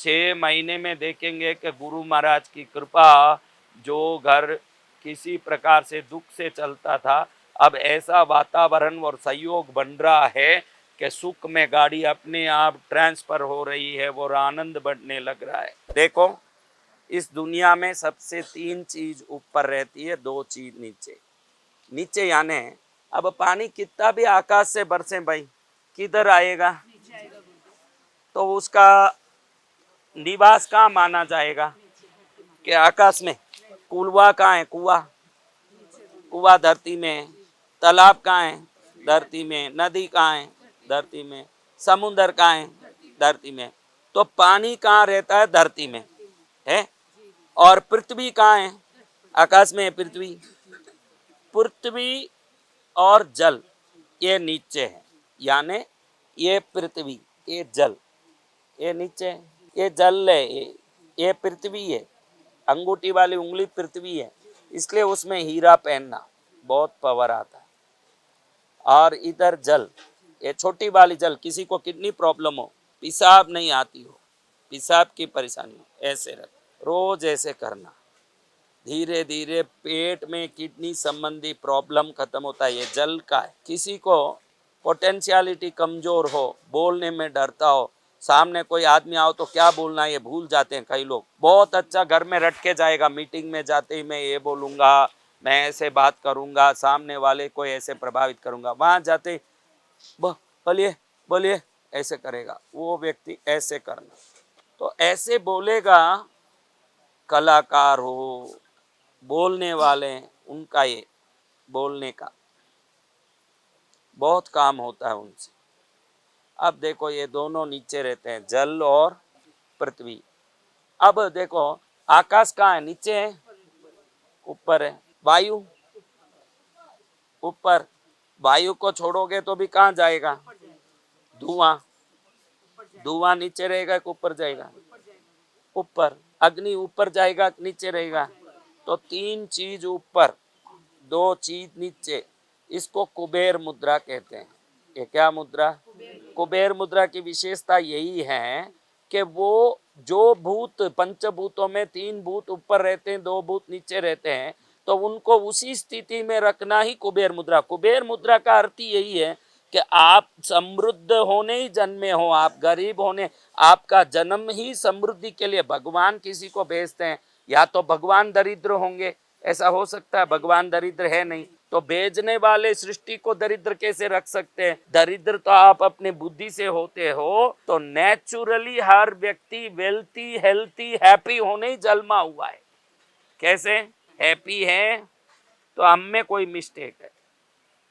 6 महीने में देखेंगे कि गुरु महाराज की कृपा, जो घर किसी प्रकार से दुख से चलता था, अब ऐसा वातावरण और सहयोग बन रहा है कि सुख में गाड़ी अपने आप ट्रांसफर हो रही है और आनंद बढ़ने लग रहा है। देखो, इस दुनिया में सबसे 3 चीज ऊपर रहती है, 2 चीज नीचे। नीचे यानी अब पानी कितना भी आकाश से बरसे भाई, किधर आएगा? तो उसका निवास कहाँ माना जाएगा? कि आकाश में। कुआ कहाँ है? कुआ धरती में। तालाब कहाँ है? धरती में। नदी कहाँ है? धरती में। समुद्र कहाँ है? धरती में। तो पानी कहाँ रहता है? धरती में है। और पृथ्वी कहाँ है? आकाश में है पृथ्वी। पृथ्वी और जल ये नीचे है, यानी ये पृथ्वी, ये जल, ये नीचे है, ये जल है, ये पृथ्वी है। अंगूठी वाली उंगली पृथ्वी है, इसलिए उसमें हीरा पहनना बहुत पावर आता है। और इधर जल, ये छोटी वाली जल, किसी को किडनी प्रॉब्लम हो, पेशाब नहीं आती हो, पेशाब की परेशानी हो, ऐसे रख, रोज ऐसे करना। धीरे धीरे पेट में किडनी संबंधी प्रॉब्लम खत्म होता है। ये जल का है। किसी को पोटेंशियलिटी कमजोर हो, बोलने में डरता हो, सामने कोई आदमी आओ तो क्या बोलना ये भूल जाते हैं कई लोग। बहुत अच्छा घर में रट के जाएगा, मीटिंग में जाते ही मैं ये बोलूँगा, मैं ऐसे बात करूँगा, सामने वाले को ऐसे प्रभावित करूँगा। वहाँ जाते बोलिए बोलिए ऐसे करेगा, वो व्यक्ति ऐसे करना। तो ऐसे बोलेगा, कलाकार हो, बोलने वाले, उनका ये बोलने का बहुत काम होता है उनसे। अब देखो, ये दोनों नीचे रहते हैं, जल और पृथ्वी। अब देखो, आकाश कहाँ है? नीचे है, ऊपर है। वायु ऊपर। वायु को छोड़ोगे तो भी कहाँ जाएगा? धुआं। धुआं नीचे रहेगा कि ऊपर जाएगा? ऊपर। अग्नि ऊपर जाएगा कि नीचे रहेगा? तो 3 चीज ऊपर, 2 चीज नीचे। इसको कुबेर मुद्रा कहते हैं। ये क्या मुद्रा? कुबेर मुद्रा की विशेषता यही है कि वो जो भूत, पंचभूतों में 3 भूत ऊपर रहते हैं, 2 भूत नीचे रहते हैं, तो उनको उसी स्थिति में रखना ही कुबेर मुद्रा। कुबेर मुद्रा का अर्थ यही है कि आप समृद्ध होने ही जन्मे हो, आप गरीब होने, आपका जन्म ही समृद्धि के लिए। भगवान किसी को भेजते हैं, या तो भगवान दरिद्र होंगे, ऐसा हो सकता है, भगवान दरिद्र है नहीं, तो भेजने वाले सृष्टि को दरिद्र कैसे रख सकते हैं? दरिद्र तो आप अपने बुद्धि से होते हो। तो नेचुरली हर व्यक्ति वेल्थी, हेल्थी, हैप्पी होने ही जन्मा हुआ है। कैसे हैप्पी है? तो हम में कोई मिस्टेक है,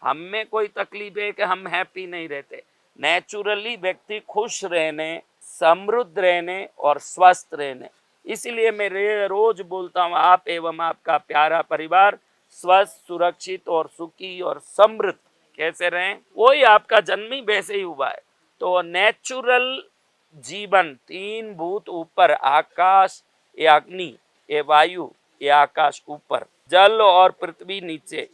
हम में कोई तकलीफ है कि हम हैप्पी नहीं रहते। नेचुरली व्यक्ति खुश रहने, समृद्ध रहने और स्वस्थ रहने, इसलिए मैं रोज बोलता हूँ, आप एवं आपका प्यारा परिवार स्वस्थ, सुरक्षित और सुखी और समृद्ध कैसे रहें, वही आपका जन्म ही वैसे ही हुआ है। तो नेचुरल जीवन, 3 भूत ऊपर, आकाश, ये अग्नि, ये वायु, ये आकाश ऊपर, जल और पृथ्वी नीचे,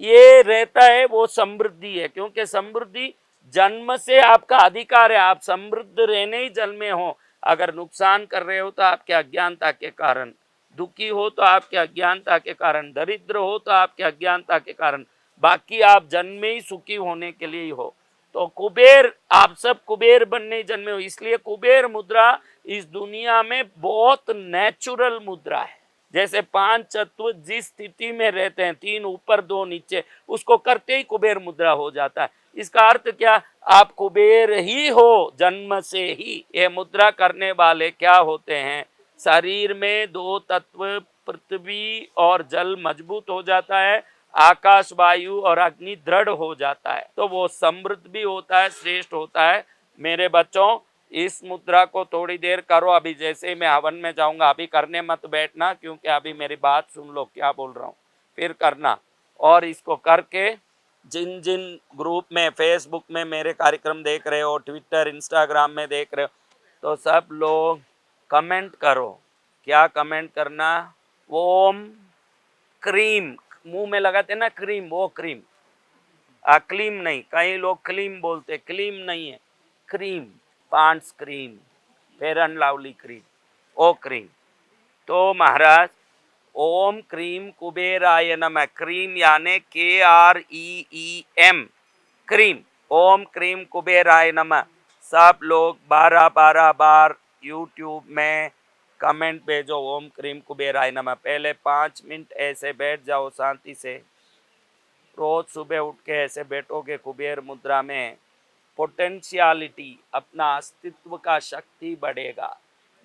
ये रहता है, वो समृद्धि है। क्योंकि समृद्धि जन्म से आपका अधिकार है, आप समृद्ध रहने ही जन्मे हो। अगर नुकसान कर रहे हो तो आपके अज्ञानता के कारण, दुखी हो तो आपके अज्ञानता के कारण, दरिद्र हो तो आपके अज्ञानता के कारण, बाकी आप जन्मे ही सुखी होने के लिए ही हो। तो कुबेर, आप सब कुबेर बनने जन्मे हो, इसलिए कुबेर मुद्रा इस दुनिया में बहुत नेचुरल मुद्रा है। जैसे 5 तत्व जिस स्थिति में रहते हैं, 3 ऊपर 2 नीचे, उसको करते ही कुबेर मुद्रा हो जाता है। इसका अर्थ क्या? आप कुबेर ही हो जन्म से ही। ये मुद्रा करने वाले क्या होते हैं? शरीर में 2 तत्व पृथ्वी और जल मजबूत हो जाता है, आकाश, वायु और अग्नि दृढ़ हो जाता है, तो वो समृद्ध भी होता है, श्रेष्ठ होता है। मेरे बच्चों, इस मुद्रा को थोड़ी देर करो। अभी जैसे ही मैं हवन में जाऊंगा, अभी करने मत बैठना, क्योंकि अभी मेरी बात सुन लो क्या बोल रहा हूँ, फिर करना। और इसको करके जिन जिन ग्रुप में, फेसबुक में मेरे कार्यक्रम देख रहे हो, ट्विटर, इंस्टाग्राम में देख रहे हो, तो सब लोग कमेंट करो। क्या कमेंट करना? ओम क्रीम, मुंह में लगाते ना क्रीम, वो क्रीम, क्लीम नहीं, कई लोग क्लीम बोलते, क्लीम नहीं है, cream, Pond's cream, fair and lovely cream, ओ क्रीम। तो महाराज ओम क्रीम कुबेराय नमः, क्रीम यानी KREEM, क्रीम, ओम क्रीम कुबेराय नमः। सब लोग 12-12 बार यूट्यूब में कमेंट भेजो ओम क्रीम कुबेराय नमः। पहले 5 मिनट ऐसे बैठ जाओ शांति से, रोज सुबह उठ के ऐसे बैठोगे कुबेर मुद्रा में, पोटेंशियलिटी अपना अस्तित्व का शक्ति बढ़ेगा,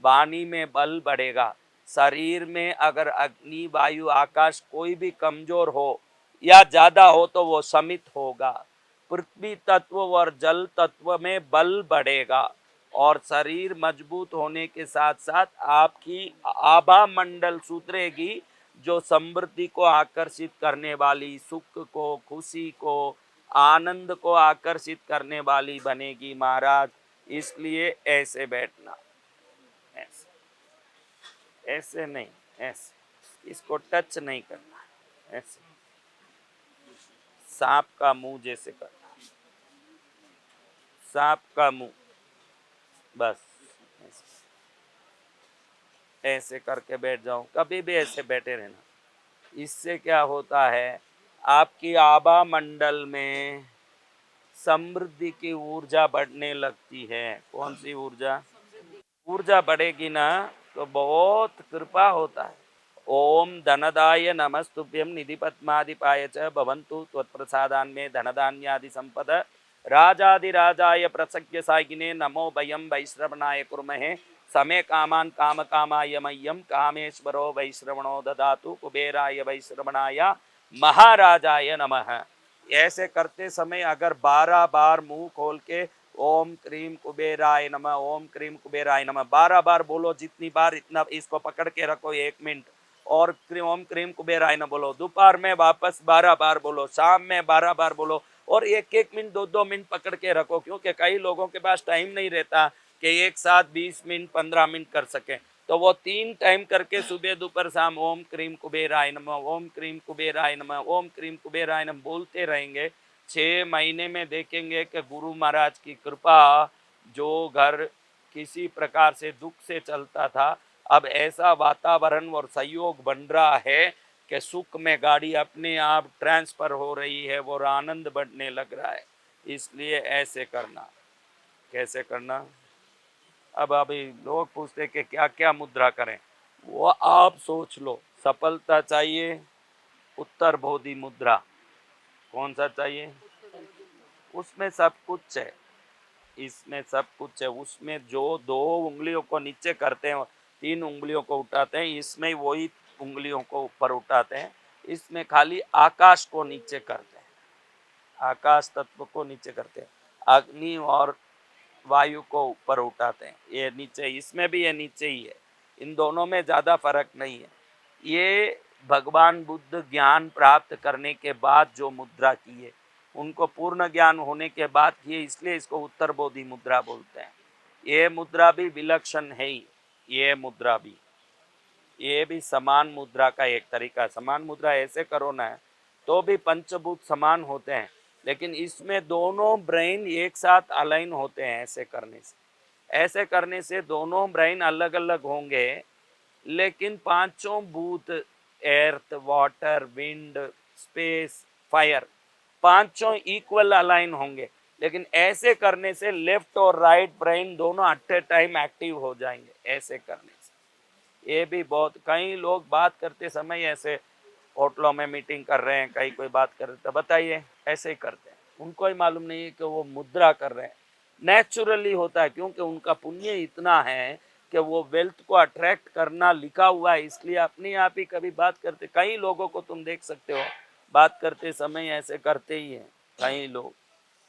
वाणी में बल बढ़ेगा। शरीर में अगर अग्नि वायु आकाश कोई भी कमजोर हो या ज्यादा हो तो वो समित होगा। पृथ्वी तत्व और जल तत्व में बल बढ़ेगा और शरीर मजबूत होने के साथ साथ आपकी आभा मंडल सुधरेगी, जो समृद्धि को आकर्षित करने वाली, सुख को, खुशी को, आनंद को आकर्षित करने वाली बनेगी महाराज। इसलिए ऐसे बैठना, ऐसे ऐसे नहीं, ऐसे इसको टच नहीं करना, ऐसे सांप का मुंह जैसे करना, सांप का मुंह, बस ऐसे करके बैठ जाओ, कभी भी ऐसे बैठे रहना। इससे क्या होता है, आपकी आभा मंडल में समृद्धि की ऊर्जा बढ़ने लगती है। कौन सी ऊर्जा? ऊर्जा बढ़ेगी ना तो बहुत कृपा होता है। ओम धनदाय नमस्तुभ्यं निधि पद्मादिपाय च भवन्तु त्वत्प्रसादान् मे धनधान्यादि संपद राजाधिराजाय प्रसज्ञ सागिने नमो वयं वैश्रवणाय कुर्महे समे कामान् काम कामाय मह्यं कामेश्वरो वैश्रवणो ददातु कुबेराय वैश्रवणाय महाराजाय नमः। ऐसे करते समय अगर 12 बार मुंह खोल के ओम क्रीम कुबेराय नमः, ओम क्रीम कुबेराय नमः 12 बार बोलो, जितनी बार इतना, इसको पकड़ के रखो 1 मिनट और ओम क्रीम कुबेराय नमः बोलो। दोपहर में वापस 12 बार बोलो, शाम में 12 बार बोलो और 1-1 मिनट 2-2 मिनट पकड़ के रखो, क्योंकि कई लोगों के पास टाइम नहीं रहता कि एक साथ 20 मिनट 15 मिनट कर सके। तो वो 3 टाइम करके सुबह दोपहर शाम ओम क्रीम कुबेराय नमः, ओम क्रीम कुबेराय नमः, ओम क्रीम कुबेराय नमः बोलते रहेंगे। 6 महीने में देखेंगे कि गुरु महाराज की कृपा, जो घर किसी प्रकार से दुख से चलता था, अब ऐसा वातावरण और सहयोग बन रहा है कि सुख में गाड़ी अपने आप ट्रांसफर हो रही है और आनंद बढ़ने लग रहा है। इसलिए ऐसे करना। कैसे करना? अब अभी लोग पूछते कि क्या क्या मुद्रा करें, वो आप सोच लो। सफलता चाहिए, उत्तर बोधि मुद्रा। कौन सा चाहिए? उसमें सब कुछ है, इसमें सब कुछ है। उसमें जो 2 उंगलियों को नीचे करते हैं, 3 उंगलियों को उठाते हैं, इसमें वही उंगलियों को ऊपर उठाते हैं। इसमें खाली आकाश को नीचे करते हैं, आकाश तत्व को नीचे करते हैं, अग्नि और वायु को ऊपर उठाते हैं। ये नीचे, इसमें भी ये नीचे ही है, इन दोनों में ज़्यादा फर्क नहीं है। ये भगवान बुद्ध ज्ञान प्राप्त करने के बाद जो मुद्रा की है, उनको पूर्ण ज्ञान होने के बाद किए, इसलिए इसको उत्तर बोधि मुद्रा बोलते हैं। ये मुद्रा भी विलक्षण है ही, ये मुद्रा भी, ये भी समान मुद्रा का एक तरीका। समान मुद्रा ऐसे करो ना तो भी पंचभूत समान होते हैं, लेकिन इसमें दोनों ब्रेन एक साथ अलाइन होते हैं। ऐसे करने से, ऐसे करने से दोनों ब्रेन अलग अलग होंगे, लेकिन पांचों भूत, earth, water, wind, space, fire, पांचों इक्वल अलाइन होंगे। लेकिन ऐसे करने से लेफ्ट और राइट ब्रेन दोनों एट ए टाइम एक्टिव हो जाएंगे। ऐसे करने से ये भी बहुत, कई लोग बात करते समय ऐसे होटलों में मीटिंग कर रहे हैं, कहीं कोई बात कर रहे हैं, बताइए ऐसे ही करते हैं, उनको ही मालूम नहीं है कि वो मुद्रा कर रहे हैं। नेचुरली होता है, क्योंकि उनका पुण्य इतना है कि वो वेल्थ को अट्रैक्ट करना लिखा हुआ है, इसलिए अपने आप ही कभी बात करते। कई लोगों को तुम देख सकते हो बात करते समय ऐसे करते ही हैं कई लोग,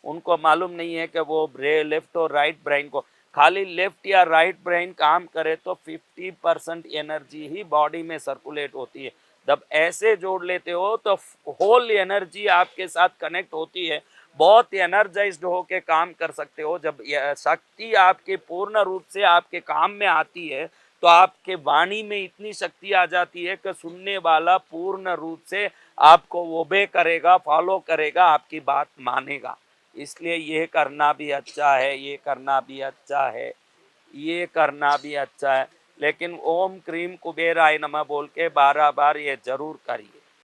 उनको मालूम नहीं है कि वो लेफ्ट और राइट ब्रेन को, खाली लेफ्ट या राइट ब्रेन काम करे तो 50% एनर्जी ही बॉडी में सर्कुलेट होती है। जब ऐसे जोड़ लेते हो तो होल एनर्जी आपके साथ कनेक्ट होती है, बहुत एनर्जाइज्ड होके काम कर सकते हो। जब शक्ति आपके पूर्ण रूप से आपके काम में आती है तो आपके वाणी में इतनी शक्ति आ जाती है कि सुनने वाला पूर्ण रूप से आपको ओबे करेगा, फॉलो करेगा, आपकी बात मानेगा। इसलिए ये करना भी अच्छा है, ये करना भी अच्छा है। ये करना भी अच्छा है, लेकिन ओम क्रीम कुबेराय नमः बोल के 12 बार ये जरूर करिए।